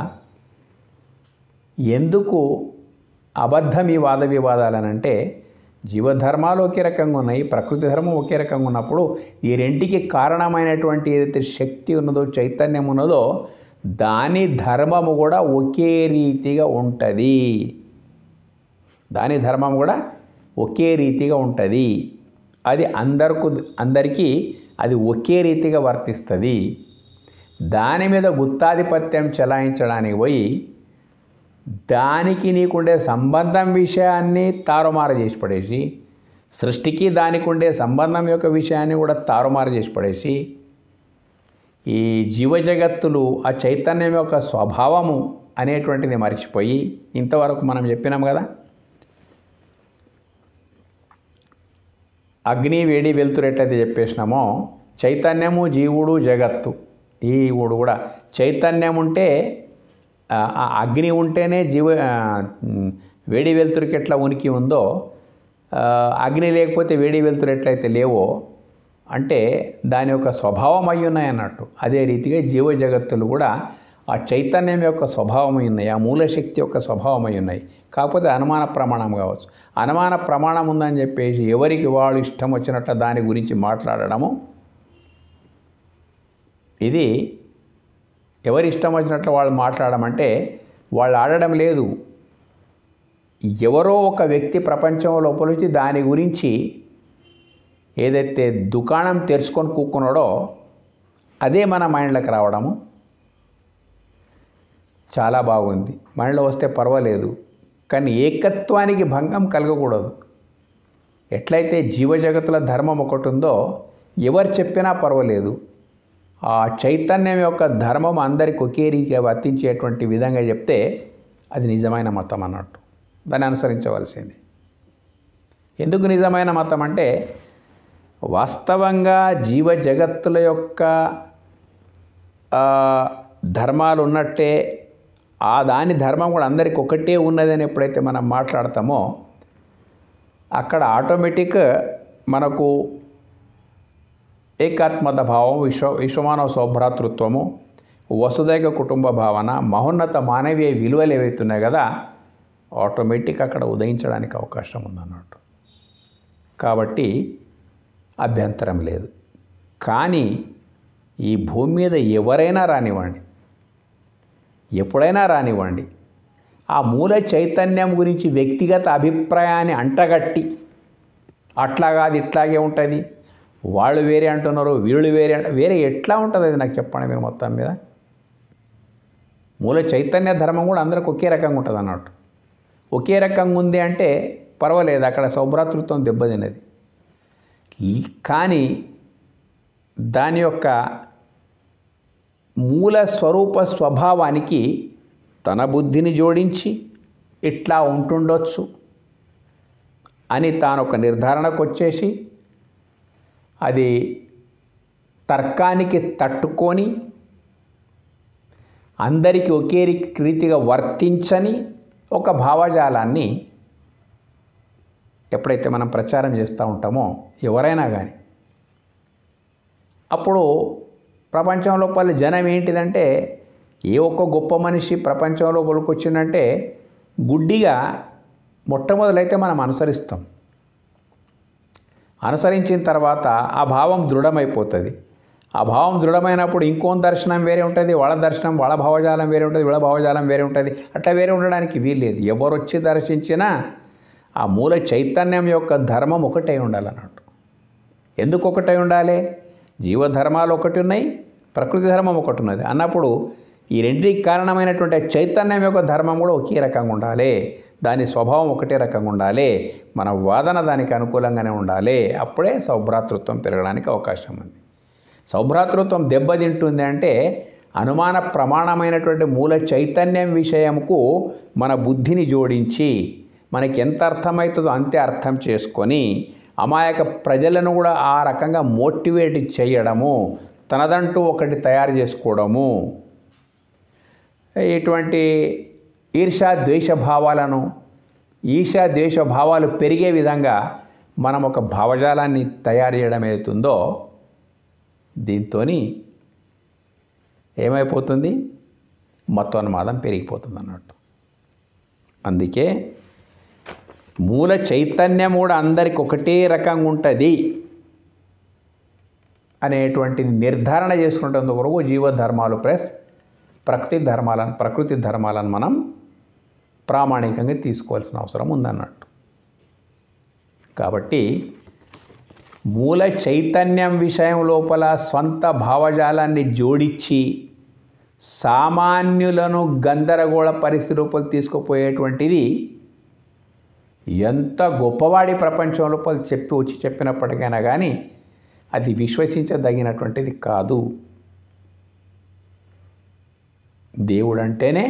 ఎందుకు అబద్ధం ఈ వాద వివాదాలనంటే, జీవధర్మాలు ఒకే రకంగా ఉన్నాయి, ప్రకృతి ధర్మం ఒకే రకంగా ఉన్నప్పుడు ఈ రెంటికి కారణమైనటువంటి ఏదైతే శక్తి ఉన్నదో, చైతన్యం ఉన్నదో, దాని ధర్మము కూడా ఒకే రీతిగా ఉంటుంది. దాని ధర్మం కూడా ఒకే రీతిగా ఉంటుంది. అది అందరికీ అది ఒకే రీతిగా వర్తిస్తుంది. దాని మీద గుత్తాధిపత్యం చెలాయించడానికి పోయి దానికి నీకుండే సంబంధం విషయాన్ని తారుమారు చేసి పడేసి, సృష్టికి దానికి ఉండే సంబంధం యొక్క విషయాన్ని కూడా తారుమారు చేసి పడేసి, ఈ జీవజగత్తులు ఆ చైతన్యం యొక్క స్వభావము అనేటువంటిది మర్చిపోయి, ఇంతవరకు మనం చెప్పినాం కదా, అగ్ని వేడి వెలుతురు ఎట్లయితే చెప్పేసినామో, చైతన్యము జీవుడు జగత్తు, ఈ ఊడు కూడా చైతన్యం ఉంటే అగ్ని ఉంటేనే వేడి వెలుతురుకి ఎట్లా ఉనికి ఉందో, అగ్ని లేకపోతే వేడి వెలుతురు ఎట్లయితే లేవో, అంటే దాని యొక్క స్వభావం అయి ఉన్నాయి అన్నట్టు. అదే రీతిగా జీవ జగత్తులు కూడా ఆ చైతన్యం యొక్క స్వభావం ఉన్నాయి, ఆ మూలశక్తి యొక్క స్వభావం అయి ఉన్నాయి. కాకపోతే అనుమాన ప్రమాణం కావచ్చు. అనుమాన ప్రమాణం ఉందని చెప్పేసి ఎవరికి వాళ్ళు ఇష్టం వచ్చినట్టు దాని గురించి మాట్లాడడము, ఇది ఎవరి ఇష్టం వచ్చినట్లు వాళ్ళు మాట్లాడడం అంటే వాళ్ళు ఆడడం లేదు. ఎవరో ఒక వ్యక్తి ప్రపంచం లోపల నుంచి దాని గురించి ఏదైతే దుకాణం తెరుచుకొని కూక్కున్నాడో అదే మన మైండ్లోకి రావడము చాలా బాగుంది. మైండ్లో వస్తే పర్వాలేదు, కానీ ఏకత్వానికి భంగం కలగకూడదు. ఎట్లయితే జీవజగతుల ధర్మం ఒకటి ఉందో ఎవరు చెప్పినా పర్వాలేదు, ఆ చైతన్యం యొక్క ధర్మం అందరికి ఒకే రీతిగా వర్తించేటువంటి విధంగా చెప్తే అది నిజమైన మతం అన్నట్టు. దాన్ని అనుసరించవలసింది. ఎందుకు నిజమైన మతం అంటే, వాస్తవంగా జీవ జగత్తుల యొక్క ధర్మాలు ఉన్నట్టే ఆ దాని ధర్మం కూడా అందరికి ఒకటే ఉన్నదని ఎప్పుడైతే మనం మాట్లాడతామో అక్కడ ఆటోమేటిక్ మనకు ఏకాత్మత భావం, విశ్వమానవ సౌభ్రాతృత్వము, వసుదైక కుటుంబ భావన, మహోన్నత మానవీయ విలువలు ఏవైతున్నాయి కదా, ఆటోమేటిక్ అక్కడ ఉదయించడానికి అవకాశం ఉందన్నట్టు. కాబట్టి అభ్యంతరం లేదు. కానీ ఈ భూమి మీద ఎవరైనా రానివ్వండి, ఎప్పుడైనా రానివ్వండి, ఆ మూల చైతన్యం గురించి వ్యక్తిగత అభిప్రాయాన్ని అంటగట్టి అట్లా కాదు ఇట్లాగే ఉంటుంది, వాళ్ళు వేరే అంటున్నారు, వీళ్ళు వేరే ఎట్లా ఉంటుంది అది నాకు చెప్పండి మీరు. మొత్తం మీద మూల చైతన్య ధర్మం కూడా అందరికి ఒకే రకంగా ఉంటుంది అన్నట్టు. ఒకే రకంగా ఉంది అంటే పర్వాలేదు, అక్కడ సౌభ్రాతృత్వం దెబ్బతిన్నది. కానీ దాని యొక్క మూల స్వరూప స్వభావానికి తన బుద్ధిని జోడించి ఇట్లా ఉంటుండొచ్చు అని తాను ఒక నిర్ధారణకు వచ్చేసి అది తర్కానికి తట్టుకొని అందరికీ ఒకే రీతిగా వర్తించని ఒక భావజాలాన్ని ఎప్పుడైతే మనం ప్రచారం చేస్తూ ఉంటామో ఎవరైనా కానీ, అప్పుడు ప్రపంచం లోపల జనం ఏంటిదంటే ఏ ఒక్క గొప్ప మనిషి ప్రపంచం లోపలికి వచ్చిందంటే గుడ్డిగా మొట్టమొదలైతే మనం అనుసరిస్తాం. అనుసరించిన తర్వాత ఆ భావం దృఢమైపోతుంది. ఆ భావం దృఢమైనప్పుడు ఇంకోని దర్శనం వేరే ఉంటుంది, వాళ్ళ దర్శనం వాళ్ళ భావజాలం వేరే ఉంటుంది, వీళ్ళ భావజాలం వేరే ఉంటుంది. అట్లా వేరే ఉండడానికి వీల్లేదు. ఎవరు వచ్చి దర్శించినా ఆ మూల చైతన్యం యొక్క ధర్మం ఒకటే ఉండాలన్నట్టు. ఎందుకు ఒకటే ఉండాలి? జీవధర్మాలు ఒకటి ఉన్నాయి, ప్రకృతి ధర్మం ఒకటి ఉన్నది అన్నప్పుడు ఈ రెండింటికి కారణమైనటువంటి చైతన్యం యొక్క ధర్మం కూడా ఒకే రకంగా ఉండాలి. దాని స్వభావం ఒకటే రకంగా ఉండాలి. మన వాదన దానికి అనుకూలంగానే ఉండాలి. అప్పుడే సౌభ్రాతృత్వం పెరగడానికి అవకాశం ఉంది. సౌభ్రాతృత్వం దెబ్బతింటుంది అంటే అనుమాన ప్రమాణమైనటువంటి మూల చైతన్యం విషయంకు మన బుద్ధిని జోడించి మనకి ఎంత అర్థమవుతుందో అంతే అర్థం చేసుకొని అమాయక ప్రజలను కూడా ఆ రకంగా మోటివేట్ చేయడము, తనదంటూ ఒకటి తయారు చేసుకోవడము, ఇటువంటి ఈర్ష్యా ద్వేష భావాలను ద్వేష భావాలు పెరిగే విధంగా మనం ఒక భావజాలాన్ని తయారు చేయడం ఏదైతుందో దీంతో ఏమైపోతుంది? మతోన్మాదం పెరిగిపోతుంది అన్నట్టు. అందుకే మూల చైతన్యం కూడా అందరికి ఒకటే రకంగా ఉంటుంది అనేటువంటిది నిర్ధారణ చేసుకునేందుకు కొరకు జీవధర్మాలు ప్లస్ ప్రకృతి ధర్మాలను మనం ప్రామాణికంగా తీసుకోవాల్సిన అవసరం ఉందన్నట్టు. కాబట్టి మూల చైతన్యం విషయం లోపల స్వంత భావజాలాన్ని జోడించి సామాన్యులను గందరగోళ పరిస్థితి లోపల తీసుకుపోయేటువంటిది ఎంత గొప్పవాడి ప్రపంచం లోపల చెప్పినప్పటికైనా కానీ అది విశ్వసించదగినటువంటిది కాదు. దేవుడంటేనే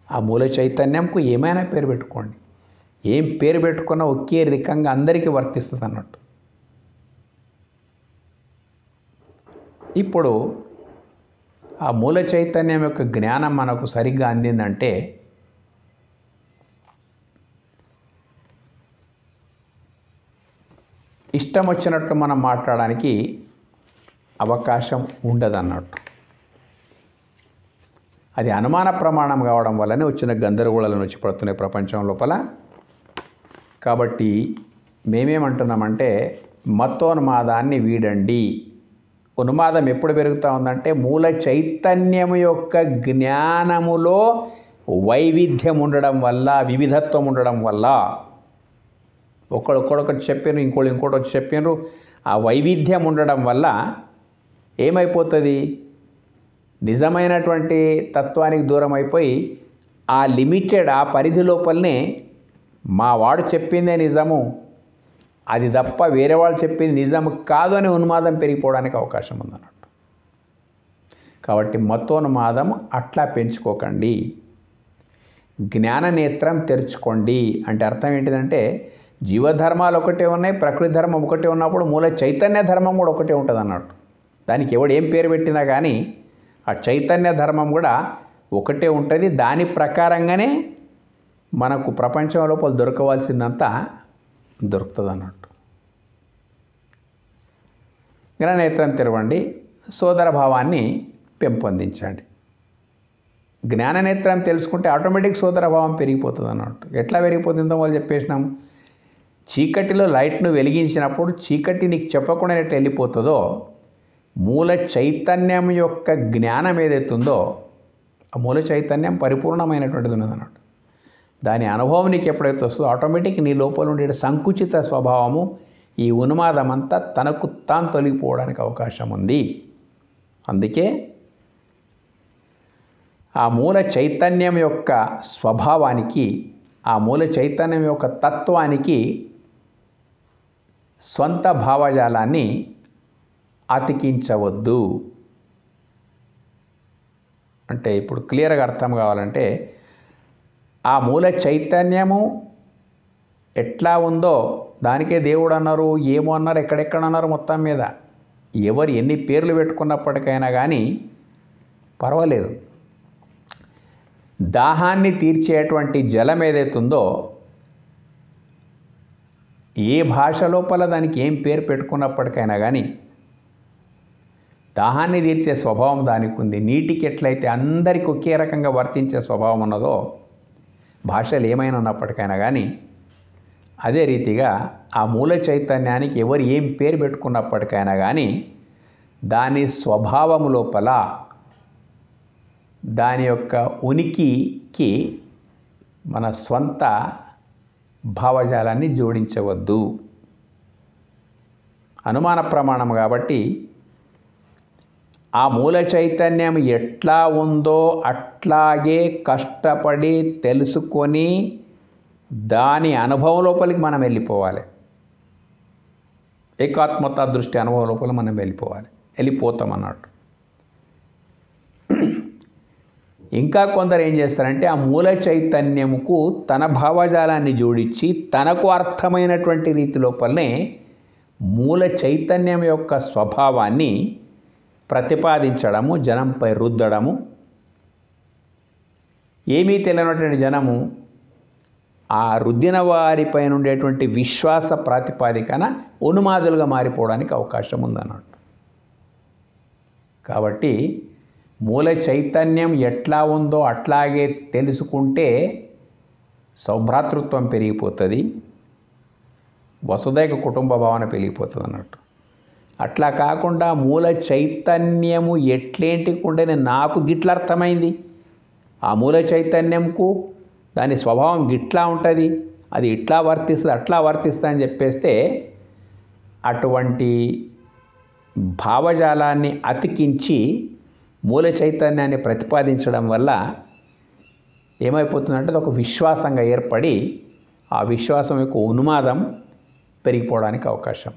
ఆ మూల చైతన్యంకు ఏమైనా పేరు పెట్టుకోండి, ఏం పేరు పెట్టుకున్నా ఒకే రకంగా అందరికీ వర్తిస్తుంది అన్నట్టు. ఇప్పుడు ఆ మూల చైతన్యం యొక్క జ్ఞానం మనకు సరిగ్గా అందిందంటే ఇష్టం వచ్చినట్టు మనం మాట్లాడడానికి అవకాశం ఉండదన్నట్టు. అది అనుమాన ప్రమాణం కావడం వల్లనే వచ్చిన గందరగోళాలను వచ్చి పడుతున్నాయి ప్రపంచం లోపల. కాబట్టి మేమేమంటున్నామంటే మతోన్మాదాన్ని వీడండి. ఉన్మాదం ఎప్పుడు పెరుగుతూ ఉందంటే మూల చైతన్యం యొక్క జ్ఞానములో వైవిధ్యం ఉండడం వల్ల, వివిధత్వం ఉండడం వల్ల. ఒకటి చెప్పారు, ఇంకోటి వచ్చి చెప్పారు. ఆ వైవిధ్యం ఉండడం వల్ల ఏమైపోతుంది? నిజమైనటువంటి తత్వానికి దూరం అయిపోయి ఆ లిమిటెడ్ ఆ పరిధి లోపలనే మా వాడు చెప్పిందే నిజము, అది తప్ప వేరే వాళ్ళు చెప్పింది నిజము కాదు అని ఉన్మాదం పెరిగిపోవడానికి అవకాశం ఉందన్నట్టు. కాబట్టి మతోన్మాదం అట్లా పెంచుకోకండి. జ్ఞాన నేత్రం తెరుచుకోండి. అంటే అర్థం ఏంటిదంటే జీవధర్మాలు ఒకటే ఉన్నాయి, ప్రకృతి ధర్మం ఒకటే ఉన్నప్పుడు మూల చైతన్య ధర్మం కూడా ఒకటే ఉంటుంది అన్నట్టు. దానికి ఎవడు ఏం పేరు పెట్టినా కానీ ఆ చైతన్య ధర్మం కూడా ఒకటే ఉంటుంది. దాని ప్రకారంగానే మనకు ప్రపంచం లోపల దొరకవలసిందంతా దొరుకుతుంది అన్నట్టు. జ్ఞాననేత్రం తెరవండి, సోదర భావాన్ని పెంపొందించండి. జ్ఞాననేత్రం తెలుసుకుంటే ఆటోమేటిక్ సోదర భావం పెరిగిపోతుంది అన్నట్టు. ఎట్లా పెరిగిపోతుందో వాళ్ళు చెప్పేసినాం. చీకటిలో లైట్ను వెలిగించినప్పుడు చీకటి నీకు చెప్పకుండా ఎట్లా వెళ్ళిపోతుందో మూల చైతన్యం యొక్క జ్ఞానం ఏదైతుందో ఆ మూల చైతన్యం పరిపూర్ణమైనటువంటిది ఉన్నదన్నట్టు. దాని అనుభవం నీకు ఎప్పుడైతే వస్తుందో ఆటోమేటిక్ నీ లోపల ఉండే సంకుచిత స్వభావము, ఈ ఉన్మాదం అంతా తనకు తాను తొలగిపోవడానికి అవకాశం ఉంది. అందుకే ఆ మూల చైతన్యం యొక్క స్వభావానికి, ఆ మూల చైతన్యం యొక్క తత్వానికి స్వంత భావజాలాన్ని అతికించవద్దు. అంటే ఇప్పుడు క్లియర్గా అర్థం కావాలంటే ఆ మూల చైతన్యము ఎట్లా ఉందో దానికే దేవుడు అన్నారు, ఏమో అన్నారు, ఎక్కడెక్కడ అన్నారు. మొత్తం మీద ఎవరు ఎన్ని పేర్లు పెట్టుకున్నప్పటికైనా కానీ పర్వాలేదు. దాహాన్ని తీర్చేటువంటి జలం ఏదైతుందో ఏ భాష లోపల దానికి ఏం పేరు పెట్టుకున్నప్పటికైనా కానీ దాహాన్ని తీర్చే స్వభావం దానికి ఉంది. నీటికి ఎట్లయితే అందరికీ ఒకే రకంగా వర్తించే స్వభావం ఉన్నదో, భాషలు ఏమైనా ఉన్నప్పటికైనా కానీ అదే రీతిగా ఆ మూల చైతన్యానికి ఎవరు ఏం పేరు పెట్టుకున్నప్పటికైనా కానీ దాని స్వభావం లోపల దాని యొక్క ఉనికికి మన స్వంత భావజాలాన్ని జోడించవద్దు. అనుమాన ప్రమాణం కాబట్టి ఆ మూల చైతన్యం ఎట్లా ఉందో అట్లాగే కష్టపడి తెలుసుకొని దాని అనుభవం లోపలికి మనం వెళ్ళిపోవాలి. ఏకాత్మత దృష్టి అనుభవం లోపల మనం వెళ్ళిపోతాం అన్నట్టు. ఇంకా కొందరు ఏం చేస్తారంటే ఆ మూల చైతన్యముకు తన భావజాలాన్ని జోడించి తనకు అర్థమైనటువంటి రీతి లోపలనే మూల చైతన్యం యొక్క స్వభావాన్ని ప్రతిపాదించడము, జనంపై రుద్దడము. ఏమీ తెలియనటువంటి జనము ఆ రుద్దిన వారిపై ఉండేటువంటి విశ్వాస ప్రాతిపాదికన ఉన్మాదులుగా మారిపోవడానికి అవకాశం ఉందన్నట్టు. కాబట్టి మూల చైతన్యం ఎట్లా ఉందో అట్లాగే తెలుసుకుంటే సౌభ్రాతృత్వం పెరిగిపోతుంది, వసుదైక కుటుంబ భావన పెరిగిపోతుంది అన్నట్టు. అట్లా కాకుండా మూల చైతన్యము ఎట్లేంటికుంటేనే నాకు గిట్ల అర్థమైంది, ఆ మూల చైతన్యంకు దాని స్వభావం గిట్లా ఉంటుంది, అది ఇట్లా వర్తిస్తుంది అట్లా వర్తిస్తుంది అని చెప్పేస్తే అటువంటి భావజాలాన్ని అతికించి మూల చైతన్యాన్ని ప్రతిపాదించడం వల్ల ఏమైపోతుందంటే ఒక విశ్వాసంగా ఏర్పడి ఆ విశ్వాసం యొక్క ఉన్మాదం పెరిగిపోవడానికి అవకాశం.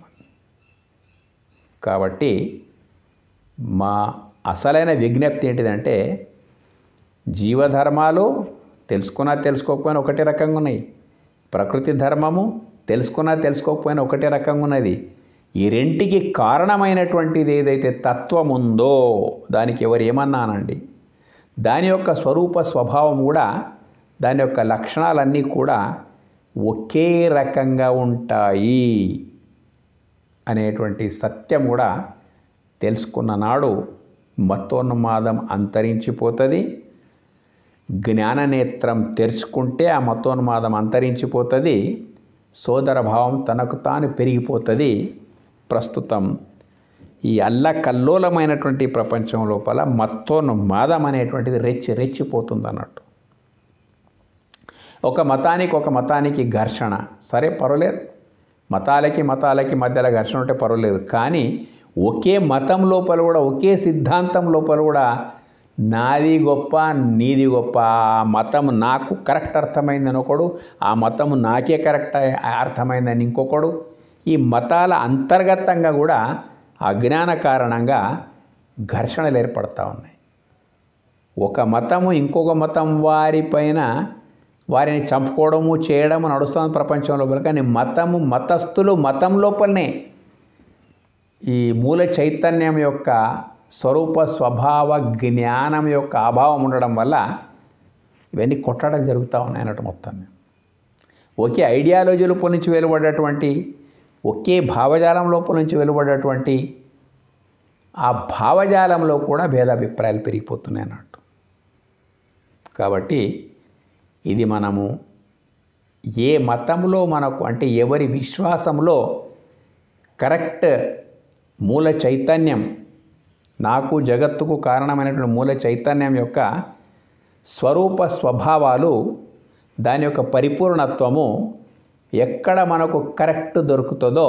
కాబట్టి మా అసలైన విజ్ఞప్తి ఏంటిదంటే జీవధర్మాలు తెలుసుకున్నా తెలుసుకోకపోయినా ఒకటే రకంగా ఉన్నాయి, ప్రకృతి ధర్మము తెలుసుకున్నా తెలుసుకోకపోయినా ఒకటే రకంగా ఉన్నది. ఈ రెంటికి కారణమైనటువంటిది ఏదైతే తత్వం ఉందో దానికి ఎవరు ఏమన్నానండి, దాని యొక్క స్వరూప స్వభావం కూడా దాని యొక్క లక్షణాలన్నీ కూడా ఒకే రకంగా ఉంటాయి అనేటువంటి సత్యం కూడా తెలుసుకున్న నాడు మతోన్మాదం అంతరించిపోతుంది. జ్ఞాననేత్రం తెరుచుకుంటే ఆ మతోన్మాదం అంతరించిపోతుంది, సోదర భావం తనకు తాను పెరిగిపోతుంది. ప్రస్తుతం ఈ అల్లకల్లోలమైనటువంటి ప్రపంచం లోపల మతోన్మాదం అనేటువంటిది రెచ్చిపోతుంది అన్నట్టు. ఒక మతానికి ఘర్షణ సరే పర్వాలేదు, మతాలకి మధ్యలో ఘర్షణ ఉంటే పర్వాలేదు, కానీ ఒకే మతం లోపల కూడా ఒకే సిద్ధాంతం లోపల కూడా నాది గొప్ప నీది గొప్ప, ఆ మతం నాకు కరెక్ట్ అర్థమైందని ఒకడు, ఆ మతం నాకే కరెక్ట్ అర్థమైందని ఇంకొకడు, ఈ మతాల అంతర్గతంగా కూడా అజ్ఞాన కారణంగా ఘర్షణలు ఏర్పడతా ఉన్నాయి. ఒక మతము ఇంకొక మతం వారిని చంపుకోవడము చేయడము నడుస్తుంది ప్రపంచం లోపల. కానీ మతస్థులు మతం లోపలనే ఈ మూల చైతన్యం యొక్క స్వరూప స్వభావ జ్ఞానం యొక్క అభావం ఉండడం వల్ల ఇవన్నీ కొట్టడం జరుగుతూ ఉన్నాయి అన్నట్టు. మొత్తం ఒకే ఐడియాలజీ లోపల నుంచి వెలువడ్డటువంటి, ఒకే భావజాలం లోపల నుంచి వెలువడ్డటువంటి ఆ భావజాలంలో కూడా భేదాభిప్రాయాలు పెరిగిపోతున్నాయి అన్నట్టు. కాబట్టి ఇది మనము ఏ మతంలో మనకు అంటే ఎవరి విశ్వాసంలో కరెక్ట్ మూల చైతన్యం, నాకు జగత్తుకు కారణమైనటువంటి మూల చైతన్యం యొక్క స్వరూప స్వభావాలు, దాని యొక్క పరిపూర్ణత్వము ఎక్కడ మనకు కరెక్ట్ దొరుకుతుందో,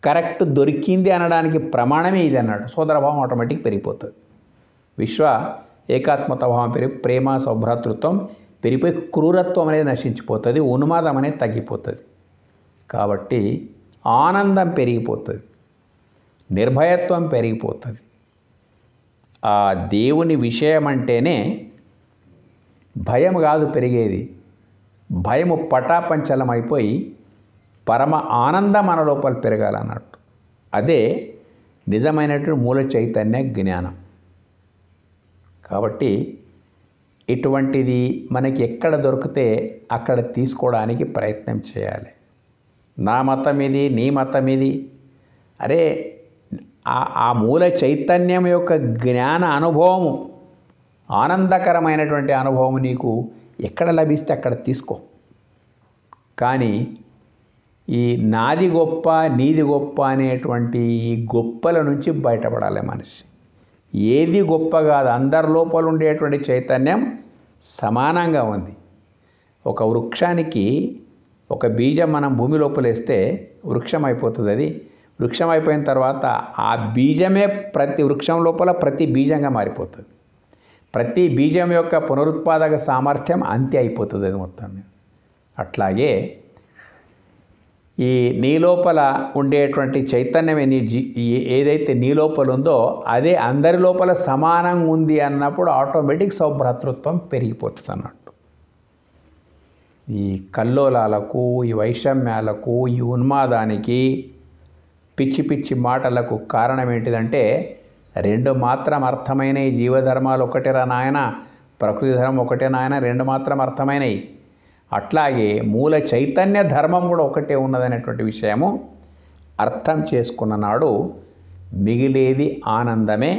కరెక్ట్ దొరికింది అనడానికి ప్రమాణమే ఇది అన్నాడు. సోదరభావం ఆటోమేటిక్ పెరిగిపోతుంది, విశ్వ ఏకాత్మత భావం పెరిగి ప్రేమ సౌభ్రాతృత్వం పెరిగిపోయి క్రూరత్వం అనేది నశించిపోతుంది, ఉన్మాదం అనేది తగ్గిపోతుంది. కాబట్టి ఆనందం పెరిగిపోతుంది, నిర్భయత్వం పెరిగిపోతుంది. ఆ దేవుని విషయం అంటేనే భయం కాదు పెరిగేది, భయము పటాపంచలమైపోయి పరమ ఆనందం మన లోపల పెరగాలన్నట్టు. అదే నిజమైనటువంటి మూల చైతన్య జ్ఞానం. కాబట్టి ఇటువంటిది మనకి ఎక్కడ దొరికితే అక్కడ తీసుకోవడానికి ప్రయత్నం చేయాలి. నా మతం ఇది, నీ మతం ఇది, అరే ఆ మూల చైతన్యం యొక్క జ్ఞాన అనుభవము, ఆనందకరమైనటువంటి అనుభవం నీకు ఎక్కడ లభిస్తే అక్కడ తీసుకో. కానీ ఈ నాది గొప్ప నీది గొప్ప అనేటువంటి ఈ గొప్పల నుంచి బయటపడాలి మనిషి. ఏది గొప్ప కాదు, అందరి లోపల ఉండేటువంటి చైతన్యం సమానంగా ఉంది. ఒక వృక్షానికి ఒక బీజం మనం భూమి లోపల వేస్తే వృక్షం అయిపోతుంది. అది వృక్షం అయిపోయిన తర్వాత ఆ బీజమే ప్రతి వృక్షం లోపల ప్రతి బీజంగా మారిపోతుంది. ప్రతి బీజం యొక్క పునరుత్పాదక సామర్థ్యం అంతే అయిపోతుంది అది మొత్తం. అట్లాగే ఈ నీ లోపల ఉండేటువంటి చైతన్యమే ఏదైతే నీ లోపల ఉందో అదే అందరి లోపల సమానంగా ఉంది అన్నప్పుడు ఆటోమేటిక్ సౌభ్రాతృత్వం పెరిగిపోతుంది అన్నట్టు. ఈ కల్లోలాలకు, ఈ వైషమ్యాలకు, ఈ ఉన్మాదానికి, పిచ్చి పిచ్చి మాటలకు కారణం ఏంటిదంటే రెండు మాత్రం అర్థమైన ఈ జీవధర్మాలు ఒకటేరా నాయన, ప్రకృతి ధర్మం ఒకటే నాయన, రెండు మాత్రం అర్థమైనవి. అట్లాగే మూల చైతన్య ధర్మం కూడా ఒకటే ఉన్నదనేటువంటి విషయము అర్థం చేసుకున్న నాడు మిగిలేది ఆనందమే,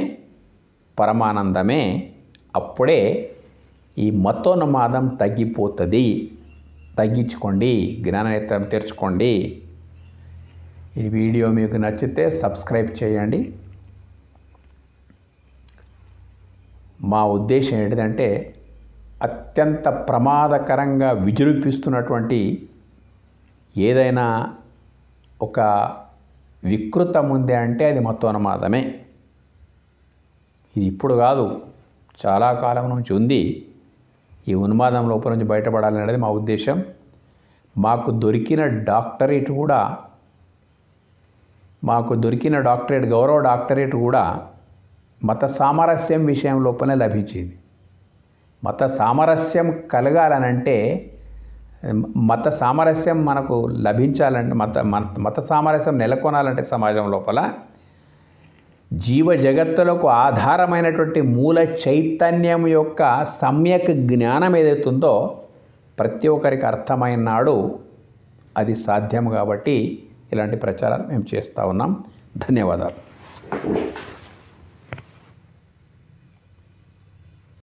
పరమానందమే. అప్పుడే ఈ మతోన్మాదం తగ్గిపోతుంది. తగ్గించుకోండి, జ్ఞాననేత్రం తెరుచుకోండి. ఈ వీడియో మీకు నచ్చితే సబ్స్క్రైబ్ చేయండి. మా ఉద్దేశం ఏంటిదంటే అత్యంత ప్రమాదకరంగా విజృంభిస్తున్నటువంటి ఏదైనా ఒక వికృతం ఉంది అంటే అది మతోన్మాదమే. ఇది ఇప్పుడు కాదు, చాలా కాలం నుంచి ఉంది. ఈ ఉన్మాదం లోపల నుంచి బయటపడాలనేది మా ఉద్దేశం. మాకు దొరికిన డాక్టరేట్ గౌరవ డాక్టరేట్ కూడా మత సామరస్యం విషయం లోపలనే లభించింది. మత సామరస్యం కలగాలనంటే, మత సామరస్యం మనకు లభించాలంటే, మత సామరస్యం నెలకొనాలంటే సమాజం లోపల జీవ జగత్తులకు ఆధారమైనటువంటి మూల చైతన్యం యొక్క సమ్యక్ జ్ఞానం ఏదైతుందో ప్రతి ఒక్కరికి అర్థమైన నాడు అది సాధ్యం. కాబట్టి ఇలాంటి ప్రచారాలు మేము చేస్తూ ఉన్నాం. ధన్యవాదాలు.